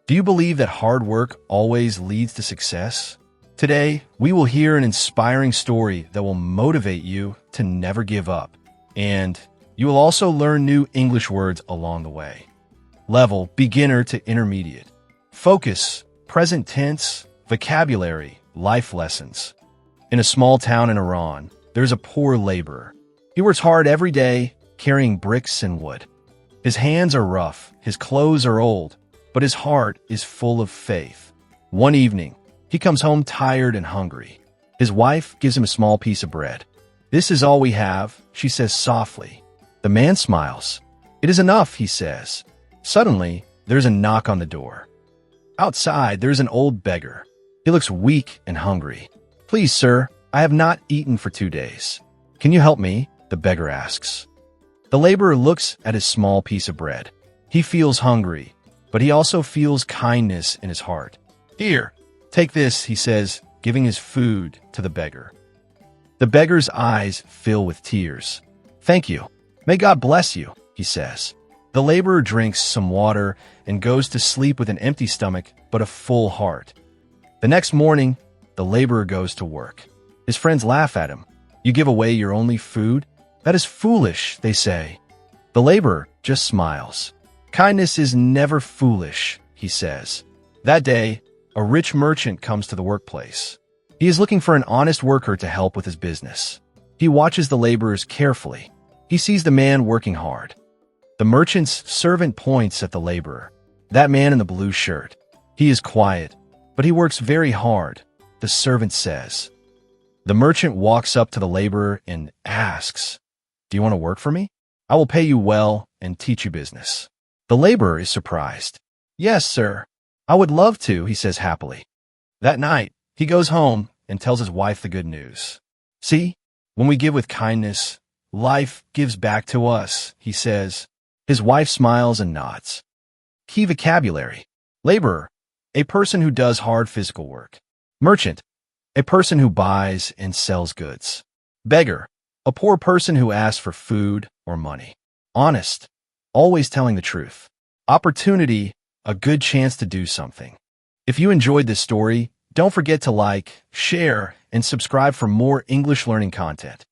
Do you believe that hard work always leads to success? Today, we will hear an inspiring story that will motivate you to never give up. And you will also learn new English words along the way. Level, beginner to intermediate. Focus, present tense, vocabulary, life lessons. In a small town in Iran, there's a poor laborer. He works hard every day, carrying bricks and wood. His hands are rough, his clothes are old, but his heart is full of faith. One evening, he comes home tired and hungry. His wife gives him a small piece of bread. "This is all we have," she says softly. The man smiles. "It is enough," he says. Suddenly, there's a knock on the door. Outside, there's an old beggar. He looks weak and hungry. "Please, sir, I have not eaten for 2 days. Can you help me?" the beggar asks. The laborer looks at his small piece of bread. He feels hungry, but he also feels kindness in his heart. "Here, take this," he says, giving his food to the beggar. The beggar's eyes fill with tears. "Thank you. May God bless you," he says. The laborer drinks some water and goes to sleep with an empty stomach but a full heart. The next morning, the laborer goes to work. His friends laugh at him. "You give away your only food? That is foolish," they say. The laborer just smiles. "Kindness is never foolish," he says. That day, a rich merchant comes to the workplace. He is looking for an honest worker to help with his business. He watches the laborers carefully. He sees the man working hard. The merchant's servant points at the laborer. That man in the blue shirt. He is quiet, but he works very hard, the servant says. The merchant walks up to the laborer and asks, "Do you want to work for me? I will pay you well and teach you business." The laborer is surprised. "Yes, sir. I would love to," he says happily. That night, he goes home and tells his wife the good news. "See, when we give with kindness, life gives back to us," he says. His wife smiles and nods. Key vocabulary. Laborer, a person who does hard physical work. Merchant, a person who buys and sells goods. Beggar, a poor person who asks for food or money. Honest, always telling the truth. Opportunity, a good chance to do something. If you enjoyed this story, don't forget to like, share, and subscribe for more English learning content.